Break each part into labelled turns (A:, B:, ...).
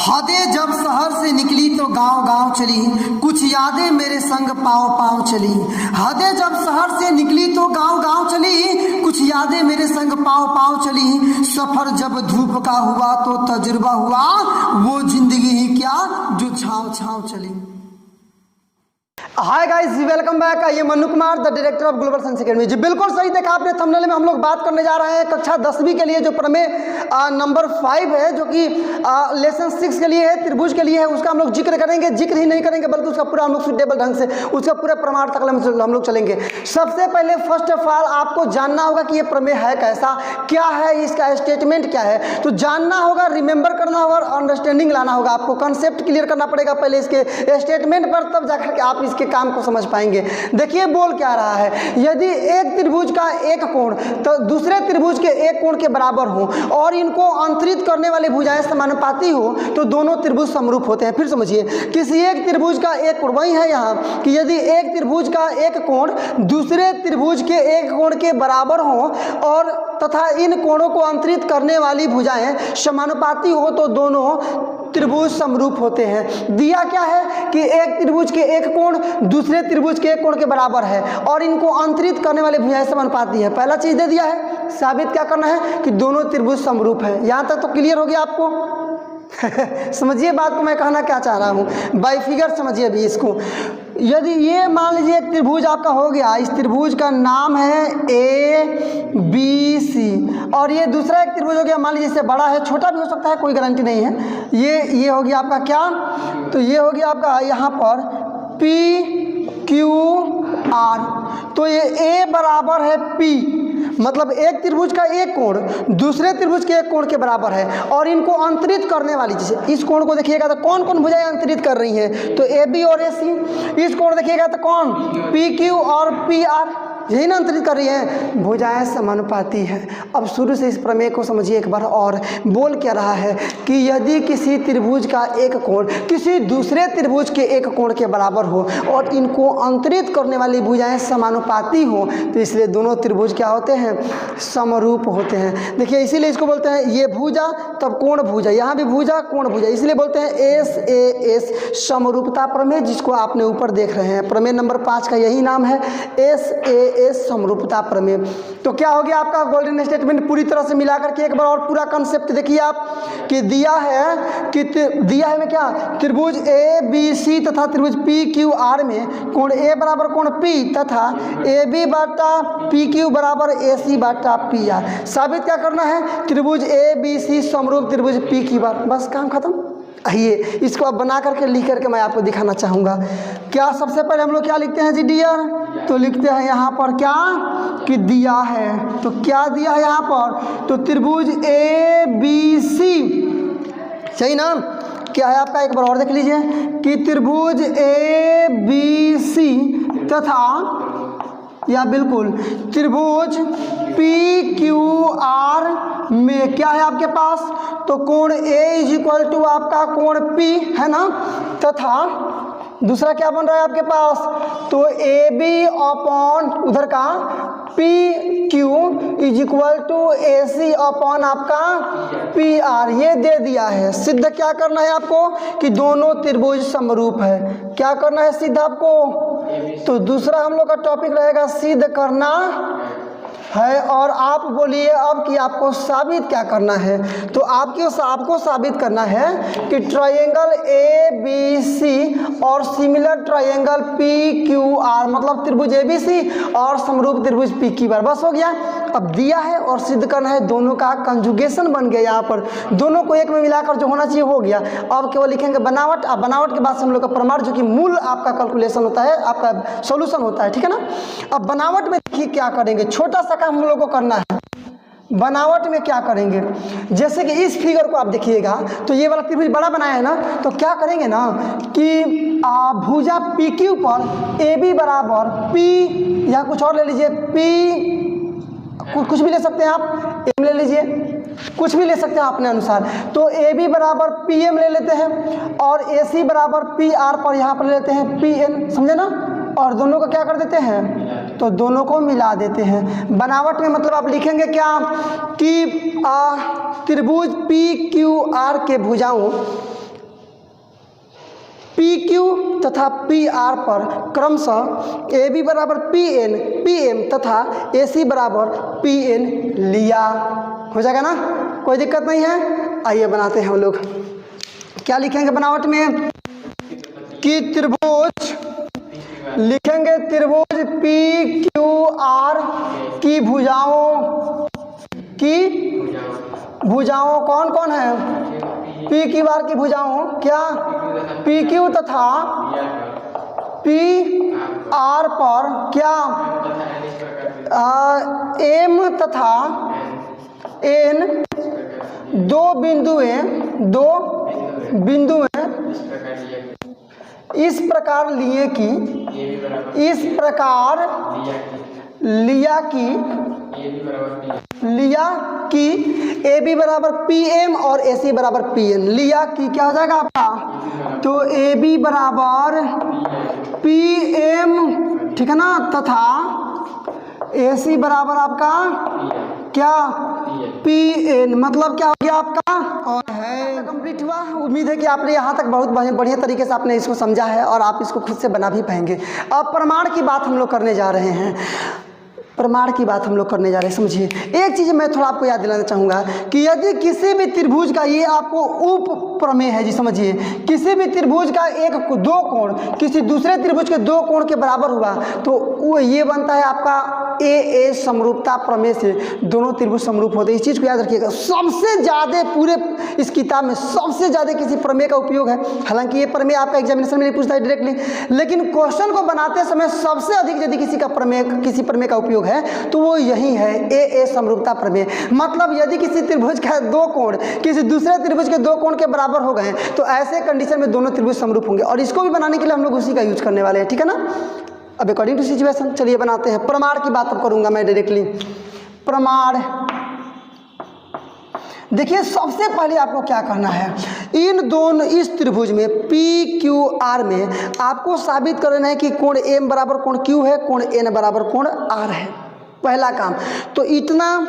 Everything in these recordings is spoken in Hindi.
A: हदें जब शहर से निकली तो गांव गांव चली, कुछ यादें मेरे संग पाँव पाँव चली। हदें जब शहर से निकली तो गांव गांव चली, कुछ यादें मेरे संग पाँव पाँव चली। सफर जब धूप का हुआ तो तजुर्बा हुआ, वो जिंदगी ही क्या जो छाँव छाँव चली। Hi guys, welcome back. ये Manu Kumar, the director of Global Science Academy. जी बिल्कुल सही देखा आपने, थंबनेल में हम लोग बात करने जा रहे हैं कक्षा 10वीं के लिए जो प्रमेय नंबर 5 है, जो कि लेसन 6 के लिए है, त्रिभुज के लिए है। उसका हम लोग जिक्र करेंगे, जिक्र ही नहीं करेंगे बल्कि उसका पूरा हम लोग सुटेबल ढंग से उसका पूरे प्रमाण तक हम लोग चलेंगे। सबसे पहले फर्स्ट ऑफ ऑल आपको जानना होगा कि ये प्रमेय है कैसा, क्या है, इसका स्टेटमेंट क्या है। तो जानना होगा, रिमेंबर करना होगा, अंडरस्टैंडिंग लाना होगा। आपको कंसेप्ट क्लियर करना पड़ेगा पहले इसके स्टेटमेंट पर, तब जाकर के आप इसके काम को समझ पाएंगे। देखिए बोल क्या रहा है, यदि एक त्रिभुज का एक कोण तो दूसरे त्रिभुज के एक कोण के बराबर हो और इनको अंतरित करने वाली भुजाएं समानुपाती हो तो दोनों त्रिभुज समरूप होते हैं। फिर समझिए, किसी एक त्रिभुज का एक कोण, वही है यहाँ कि यदि एक त्रिभुज का एक कोण दूसरे त्रिभुज के एक कोण के बराबर हो और तथा इन कोणों को अंतरित करने वाली भुजाएं समानुपाती हो तो दोनों त्रिभुज समरूप होते हैं। दिया क्या है कि एक त्रिभुज के एक कोण दूसरे त्रिभुज के एक कोण के बराबर है और इनको अंतरित करने वाली भुजाएं समानुपाती है। पहला चीज दे दिया है, साबित क्या करना है कि दोनों त्रिभुज समरूप है। यहां तक तो क्लियर हो गया आपको। समझिए बात को मैं कहना क्या चाह रहा हूं, बाई फिगर समझिए अभी इसको। यदि ये मान लीजिए एक त्रिभुज आपका हो गया, इस त्रिभुज का नाम है ABC और ये दूसरा एक त्रिभुज हो गया, मान लीजिए इससे बड़ा है, छोटा भी हो सकता है, कोई गारंटी नहीं है। ये हो गया आपका क्या, तो ये हो गया आपका यहाँ पर PQR। तो ये A बराबर है P, मतलब एक त्रिभुज का एक कोण दूसरे त्रिभुज के एक कोण के बराबर है और इनको अंतरित करने वाली, जैसे इस कोण को देखिएगा तो कौन कौन भुजाएं अंतरित कर रही हैं, तो AB और AC। इस कोण देखिएगा तो कौन, PQ और PR, यही ना अंतरित कर रही है, भुजाएं समानुपाती है। अब शुरू से इस प्रमेय को समझिए एक बार और। बोल क्या रहा है कि यदि किसी त्रिभुज का एक कोण किसी दूसरे त्रिभुज के एक कोण के बराबर हो और इनको अंतरित करने वाली भुजाएं समानुपाती हो तो इसलिए दोनों त्रिभुज क्या होते हैं, समरूप होते हैं। देखिए इसीलिए इसको बोलते हैं, ये भुजा तब कोण भुजा, यहाँ भी भुजा कोण भुजा, इसलिए बोलते हैं SAS समरूपता प्रमेय, जिसको आपने ऊपर देख रहे हैं। प्रमेय नंबर 5 का यही नाम है, SAS समरूपता प्रमेय। तो क्या हो गया आपका गोल्डन स्टेटमेंट पूरी तरह से मिला करके एक बार और पूरा कंसेप्ट देखिए आप कि दिया है में क्या, त्रिभुज ABC तथा त्रिभुज PQR में कोण A बराबर कोण P तथा AB बटा PQ बराबर AC बटा PR। साबित क्या करना है, त्रिभुज ABC समरूप त्रिभुज PQR, बस काम खत्म। आइए इसको अब बना करके लिख करके मैं आपको दिखाना चाहूँगा। क्या सबसे पहले हम लोग क्या लिखते हैं जी डियर, तो लिखते हैं यहाँ पर क्या कि दिया है, तो क्या दिया है यहाँ पर, तो त्रिभुज ABC, सही ना, क्या है आपका एक बार और देख लीजिए कि त्रिभुज ABC तथा या बिल्कुल त्रिभुज PQR में क्या है आपके पास, तो कोण A = आपका कोण P है ना, तथा दूसरा क्या बन रहा है आपके पास, तो AB अपॉन उधर का PQ = AC अपॉन आपका PR। ये दे दिया है। सिद्ध क्या करना है आपको कि दोनों त्रिभुज समरूप है। क्या करना है सिद्ध आपको, तो दूसरा हम लोग का टॉपिक रहेगा सिद्ध करना है। और आप बोलिए अब कि आपको साबित क्या करना है, तो आपको साबित करना है कि ट्रायंगल ABC और सिमिलर ट्रायंगल PQR, मतलब त्रिभुज ABC और समरूप त्रिभुज PQR, बस हो गया। अब दिया है और सिद्ध करना है, दोनों का कंजुगेशन बन गया, यहाँ पर दोनों को एक में मिलाकर जो होना चाहिए हो गया। अब केवल लिखेंगे बनावट, अब बनावट के बाद से हम लोग का प्रमाण जो कि मूल आपका कैलकुलेशन होता है, आपका सॉल्यूशन होता है, ठीक है ना। अब बनावट में देखिए क्या करेंगे, छोटा सा काम हम लोग को करना है। बनावट में क्या करेंगे, जैसे कि इस फिगर को आप देखिएगा तो ये वाला त्रिभुज बड़ा बनाया है ना, तो क्या करेंगे ना कि भुजा PQ पर AB बराबर P, या कुछ और ले लीजिए P, कुछ भी ले सकते हैं आप, M ले लीजिए, कुछ भी ले सकते हैं अपने अनुसार। तो AB बराबर PM ले लेते हैं और AC बराबर PR पर यहाँ पर लेते हैं PN, समझे ना, और दोनों को क्या कर देते हैं, तो दोनों को मिला देते हैं। बनावट में मतलब आप लिखेंगे क्या कि त्रिभुज PQR के भुजाओं पी क्यू तथा पी आर पर क्रमशः ए बी बराबर पी एन पी एम तथा ए सी बराबर पी एन लिया। हो जाएगा ना, कोई दिक्कत नहीं है। आइए बनाते हैं हम लोग। क्या लिखेंगे बनावट में कि त्रिभुज लिखेंगे, त्रिभुज पी क्यू आर की भुजाओं कौन कौन है? पी क्यू आर की भुजाओं क्या? पी क्यू तथा पी आर पर क्या? एम तथा एन दो बिंदुएं इस प्रकार लिए कि लिया कि ए बी बराबर पी एम और ए सी बराबर पी एन। लिया कि क्या हो जाएगा आपका? तो ए बी बराबर पी एम, ठीक है ना, तथा ए सी बराबर आपका क्या? P N. मतलब क्या हो गया आपका? और है कंप्लीट हुआ। उम्मीद है कि आपने यहाँ तक बहुत बढ़िया तरीके से आपने इसको समझा है और आप इसको खुद से बना भी पाएंगे। अब प्रमाण की बात हम लोग करने जा रहे हैं। समझिए, एक चीज़ मैं थोड़ा आपको याद दिलाना चाहूँगा कि यदि किसी भी त्रिभुज का, ये आपको उप प्रमेय है जी, समझिए, किसी भी त्रिभुज का दो कोण किसी दूसरे त्रिभुज के दो कोण के बराबर हुआ तो वो ये बनता है आपका ए समरूपता प्रमेय से दोनों त्रिभुज समरूप होते हैं। इस चीज़ को याद रखिएगा। सबसे ज़्यादा पूरे इस किताब में सबसे ज़्यादा किसी प्रमेय का उपयोग है। हालांकि ये प्रमेय आपका एग्जामिनेशन में नहीं पूछता है डायरेक्टली, लेकिन क्वेश्चन को बनाते समय सबसे अधिक यदि किसी प्रमेय का उपयोग है तो वो यही है, ए समरूपता प्रमेय। मतलब यदि किसी त्रिभुज का दो कोण किसी दूसरे त्रिभुज के दो कोण के बराबर हो गए तो ऐसे कंडीशन में दोनों त्रिभुज समरूप होंगे। और इसको भी बनाने के लिए हम लोग उसी का यूज करने वाले हैं, ठीक है ना। अब अकॉर्डिंग टू सिचुएशन चलिए बनाते हैं। प्रमाण की बात अब करूंगा मैं डायरेक्टली। प्रमाण देखिए, सबसे पहले आपको क्या करना है, इस त्रिभुज में पी क्यू आर में आपको साबित करना है कि कोण एम बराबर कोण क्यू है, कोण एन बराबर कोण आर है। पहला काम तो इतना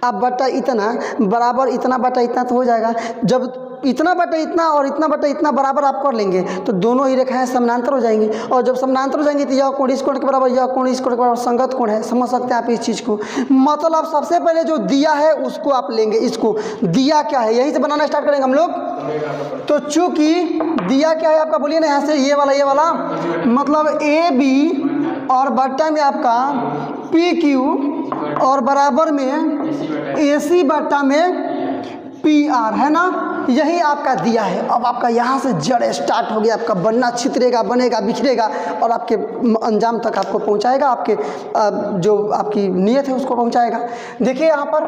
A: अब बटा इतना बराबर इतना बटा इतना तो हो जाएगा। जब इतना बटा इतना और इतना बटा इतना बराबर आप कर लेंगे तो दोनों ही रेखाएं समानांतर हो जाएंगी। और जब समानांतर हो जाएंगी तो यह कोण इस कोण के बराबर, यह कोण इस कोण के बराबर, संगत कोण है। समझ सकते हैं आप इस चीज़ को। मतलब सबसे पहले जो दिया है उसको आप लेंगे। इसको दिया क्या है यहीं से बनाना स्टार्ट करेंगे हम लोग। तो चूंकि दिया क्या है आपका, बोलिए ना, यहाँ से ये वाला मतलब ए बी और बट्टा में आपका पी क्यू और बराबर में ए सी बट्टा में पी आर है ना, यही आपका दिया है। अब आपका यहाँ से जड़ स्टार्ट हो गया, आपका बनना छितरेगा, बनेगा, बिखरेगा और आपके अंजाम तक आपको पहुँचाएगा, आपके जो आपकी नीयत है उसको पहुँचाएगा। देखिए यहाँ पर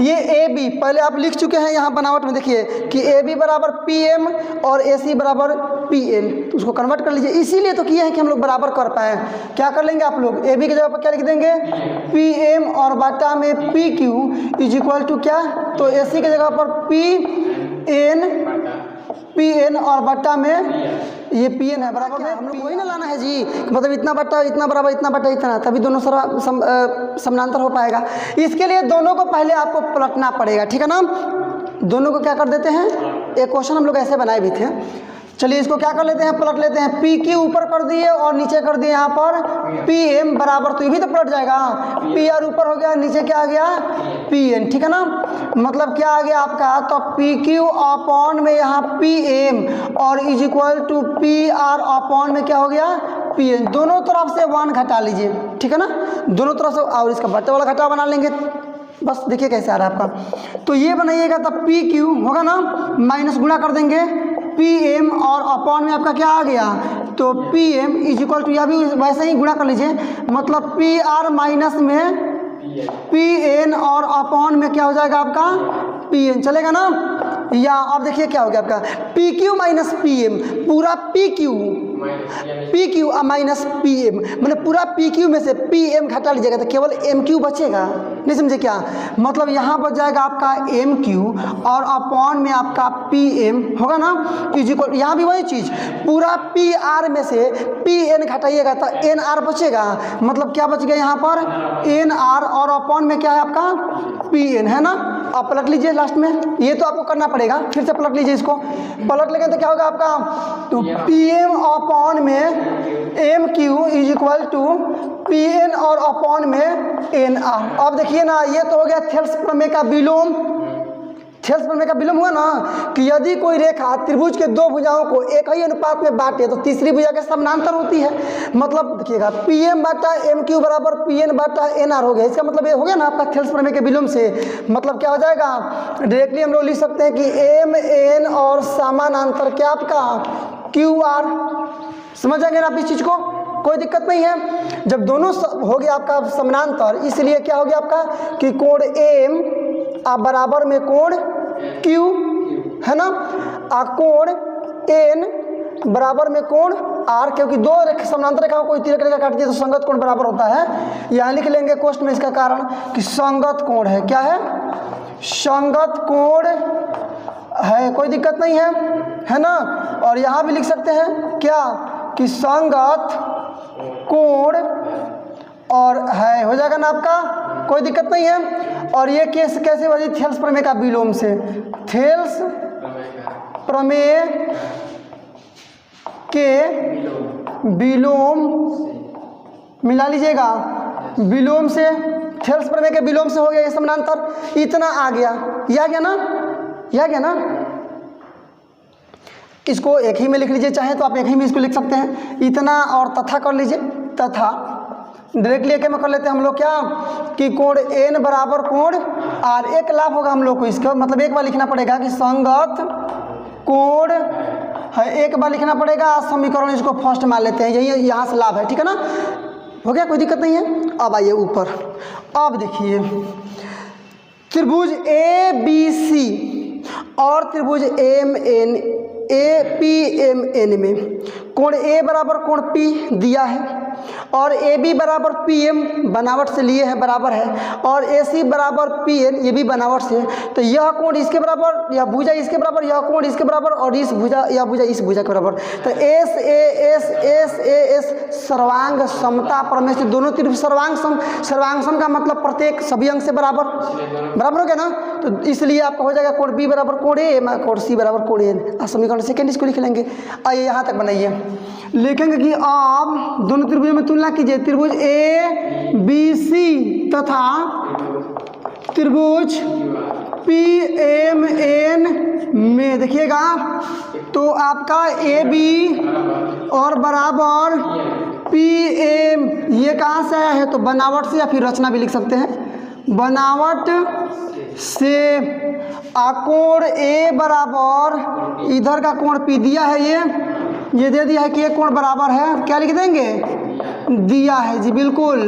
A: ये ए बी पहले आप लिख चुके हैं यहाँ बनावट में। देखिए कि ए बी बराबर पी एम और ए सी बराबर पी एन, तो उसको कन्वर्ट कर लीजिए। इसीलिए तो किए हैं कि हम लोग बराबर कर पाए। क्या कर लेंगे आप लोग, ए बी की जगह पर क्या लिख देंगे, पी एम और बटा में P Q is equal to क्या, तो ए सी की जगह पर पी एन और बट्टा में ये पी एन है बराबर में। हम लोग वही ना लाना है जी, मतलब इतना बट्टा इतना बराबर इतना बट्टा इतना, तभी दोनों समानांतर हो पाएगा। इसके लिए दोनों को पहले आपको पलटना पड़ेगा, ठीक है ना। दोनों को क्या कर देते हैं, एक क्वेश्चन हम लोग ऐसे बनाए भी थे। चलिए इसको क्या कर लेते हैं, पलट लेते हैं। पी क्यू ऊपर कर दिए और नीचे कर दिए यहाँ पर पी एम बराबर, तो ये भी तो पलट जाएगा। पी आर ऊपर हो गया, नीचे क्या आ गया, पी एन, ठीक है ना। मतलब क्या आ गया आपका, तो पी क्यू अपॉन में यहाँ पी एम और is equal to P R upon में क्या हो गया, पी एन। दोनों तरफ से 1 घटा लीजिए, ठीक है ना, दोनों तरफ से, और इसका बट्टे वाला घटा बना लेंगे। बस देखिए कैसे आ रहा है आपका। तो ये बनाइएगा तब पी क्यू होगा ना, माइनस गुणा कर देंगे पी एम और अपॉन में आपका क्या आ गया, तो P M is equal to, या भी वैसे ही गुणा कर लीजिए, मतलब पी आर माइनस में पी एन और अपॉन में क्या हो जाएगा आपका पी एन, चलेगा ना। या अब देखिए क्या हो गया आपका P Q minus P M, पूरा P Q minus P M, मतलब पूरा पी क्यू में से पी एम घटा लीजिएगा तो केवल एम क्यू बचेगा। नहीं समझे क्या, मतलब यहाँ बच जाएगा आपका एम क्यू और अपॉन में आपका पी एम होगा ना, इक्वल, यहाँ भी वही चीज़, पूरा पी आर में से पी एन घटाइएगा तो एन आर बचेगा। मतलब क्या बच गया यहाँ पर एन आर और अपॉन में क्या है आपका पी एन, है ना। आप पलट लीजिए लास्ट में, ये तो आपको करना पड़ेगा, फिर से पलट लीजिए इसको। पलट लेंगे तो क्या होगा आपका, तो PM अपॉन में MQ is equal to PN और अपॉन में NR। अब देखिए ना, ये तो हो गया थेल्स प्रमेय का विलोम। थेल्स प्रमेय का विलोम हुआ ना कि यदि कोई रेखा त्रिभुज के दो भुजाओं को एक ही अनुपात में बांटे तो तीसरी भुजा के समानांतर होती है। मतलब देखिएगा PM बटा MQ बराबर PN बटा NR हो गया। इसका मतलब ये हो गया ना आपका थेल्स प्रमेय के विलोम से। मतलब क्या हो जाएगा, डायरेक्टली हम लोग लिख सकते हैं कि MN और समानांतर क्या आपका QR। समझ जाएंगे ना आप इस चीज़ को, कोई दिक्कत नहीं है। जब दोनों हो गया आपका समानांतर, इसलिए क्या हो गया आपका कि कोण M आप बराबर में कोण Q है ना, कोण N बराबर में कोण R, क्योंकि दो समानांतर रेखाओं को तिरक रेखा काटती है तो संगत कोण बराबर होता है। यहाँ लिख लेंगे क्वेश्चन में इसका कारण कि संगत कोण है। क्या है, संगत कोण है, कोई दिक्कत नहीं है ना। और यहाँ भी लिख सकते हैं क्या कि संगत कोण और है, हो जाएगा ना आपका, कोई दिक्कत नहीं है। और ये केस कैसे बजी, थेल्स प्रमेय का विलोम से। थेल्स प्रमेय के विलोम मिला लीजिएगा, विलोम से, थेल्स प्रमेय के विलोम से हो गया ये समानांतर। इतना आ गया, यह आ गया ना, यह आ गया ना। इसको एक ही में लिख लीजिए, चाहे तो आप एक ही में इसको लिख सकते हैं। इतना और तथा कर लीजिए, तथा डायरेक्टली एक में कर लेते हैं हम लोग क्या कि कोण N बराबर कोण R। एक लाभ होगा हम लोग को इसका, मतलब एक बार लिखना पड़ेगा कि संगत कोण है, एक बार लिखना पड़ेगा। समीकरण इसको फर्स्ट मान लेते हैं, यही यहाँ से लाभ है, ठीक है ना, हो गया, कोई दिक्कत नहीं है। अब आइए ऊपर, अब देखिए त्रिभुज ABC और त्रिभुज APMN में कोण A बराबर कोण P दिया है और AB बराबर PM बनावट से लिए है, बराबर है, और AC बराबर PN ये भी बनावट से। तो यह कोण इसके बराबर, यह भुजा इसके बराबर, यह कोण इसके बराबर, और इस भुजा, यह भुजा इस भुजा के बराबर। तो SAS सर्वांग समता प्रमेय से दोनों त्रिभुज सर्वांग सम। सर्वांग सम का मतलब प्रत्येक सभी अंग से बराबर, बराबर हो गया ना। तो इसलिए आपका हो जाएगा कोण B बराबर कोण A, कोण C बराबर कोण N। समीकरण सेकेंड इसको लिख लेंगे। आइए यहाँ तक बनाइए, लिखेंगे कि आप दोनों त्रिभुजों में तुलना कीजिए, त्रिभुज ABC तथा त्रिभुज PMN में। देखिएगा तो आपका AB और बराबर PM ये कहाँ से आया है, तो बनावट से या फिर रचना भी लिख सकते हैं, बनावट से। कोण A बराबर इधर का कोण P दिया है, ये दे दिया है कि ये कोण बराबर है, क्या लिख देंगे, दिया है जी, बिल्कुल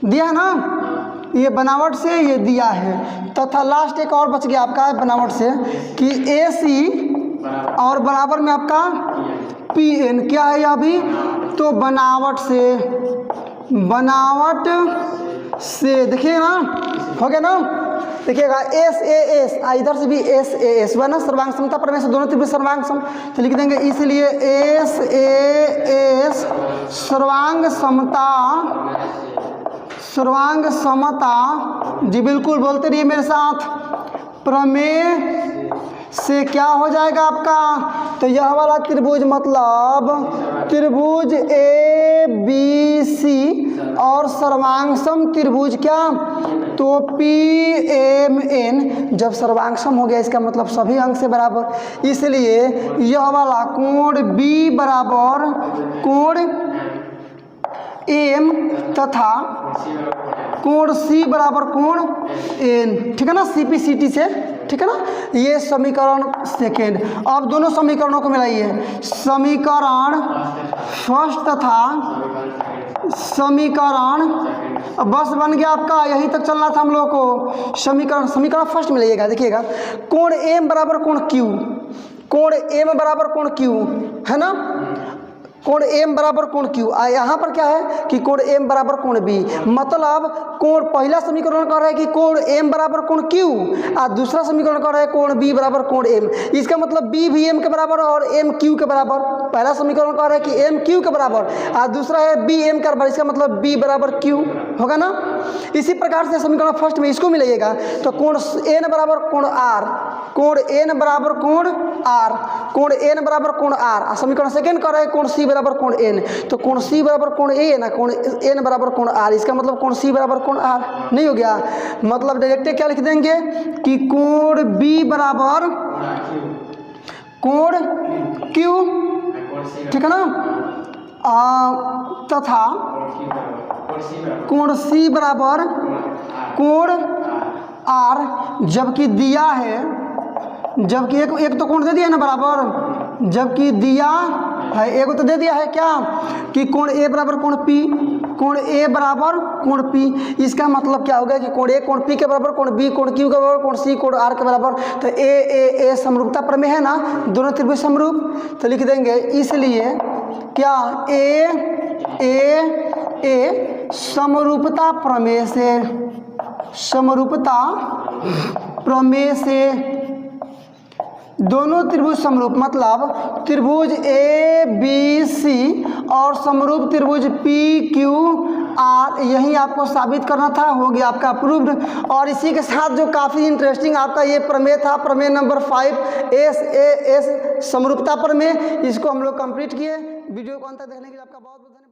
A: दिया है ना, ये बनावट से ये दिया है। तथा लास्ट एक और बच गया आपका बनावट से कि AC और बराबर में आपका PN क्या है यह भी, तो बनावट से देखिए ना, हो गया ना। देखिएगा SAS इधर से भी SAS हुआ ना, सर्वांग समता प्रमेय से दोनों त्रिभुज सर्वांग सम। तो लिख देंगे इसलिए SAS सर्वांग समता जी, बिल्कुल बोलते रहिए मेरे साथ, प्रमेय से क्या हो जाएगा आपका, तो यह वाला त्रिभुज मतलब त्रिभुज ABC और सर्वांगसम त्रिभुज क्या, तो PMN जब सर्वांगसम हो गया इसका मतलब सभी अंग से बराबर। इसलिए यह वाला कोण B बराबर कोण M तथा कोण C बराबर कोण N, ठीक है ना, CPCT से, ठीक है ना। ये समीकरण सेकेंड। अब दोनों समीकरणों को मिलाइए, समीकरण फर्स्ट तथा समीकरण, बस बन गया आपका, यहीं तक चलना था हम लोग को। समीकरण फर्स्ट मिलाइएगा, देखिएगा कोण M बराबर कोण Q, कोण M बराबर कोण Q है ना। कोण एम बराबर कोण क्यू। यहाँ पर क्या है कि कोण एम बराबर कोण बी, मतलब कोण पहला समीकरण कह रहा है कि कोण एम बराबर कोण क्यू और दूसरा समीकरण कह रहा है कोण बी बराबर कोण एम। इसका मतलब बी भी एम के बराबर और एम क्यू के बराबर। पहला समीकरण कह रहा है कि एम क्यू के बराबर और दूसरा है बी एम के बराबर, इसका मतलब बी बराबर क्यू होगा ना। इसी प्रकार से समीकरण फर्स्ट में इसको मिलेगा तो कोण एन बराबर कोण आर, कोण एन बराबर कोण आर, कोण एन बराबर कोण आर। समीकरण सेकंड कर रहा है कोण सी बराबर कोण एन, तो कोण सी बराबर कोण ए ना, कोण एन बराबर कोण आर, इसका मतलब कोण सी बराबर कोण आर नहीं हो गया। मतलब डायरेक्ट क्या लिख देंगे कि कोण बी बराबर कोण क्यू, ठीक है ना, तथा कोण सी बराबर कोण आर। जबकि दिया है, जबकि एक तो कोण दे दिया है ना बराबर, जबकि दिया है एक तो दे दिया है क्या कि कोण ए बराबर कोण पी, कोण ए बराबर कोण पी। इसका मतलब क्या होगा कि कोण ए कोण पी के बराबर, कोण बी कोण क्यू के बराबर, कोण सी कोण आर के बराबर। तो ए समरूपता प्रमेय है ना, दोनों त्रिभुज समरूप, तो लिख देंगे इसलिए क्या ए समरूपता प्रमेय से, समरूपता प्रमेय से दोनों त्रिभुज समरूप, मतलब त्रिभुज ए बी सी और समरूप त्रिभुज पी क्यू आर, यही आपको साबित करना था, हो गया आपका अप्रूव्ड। और इसी के साथ जो काफ़ी इंटरेस्टिंग आपका ये प्रमेय था, प्रमेय नंबर 5 एस समरूपता प्रमेय, इसको हम लोग कंप्लीट किए। वीडियो को अंत तक देखने के लिए आपका बहुत बहुत धन्यवाद।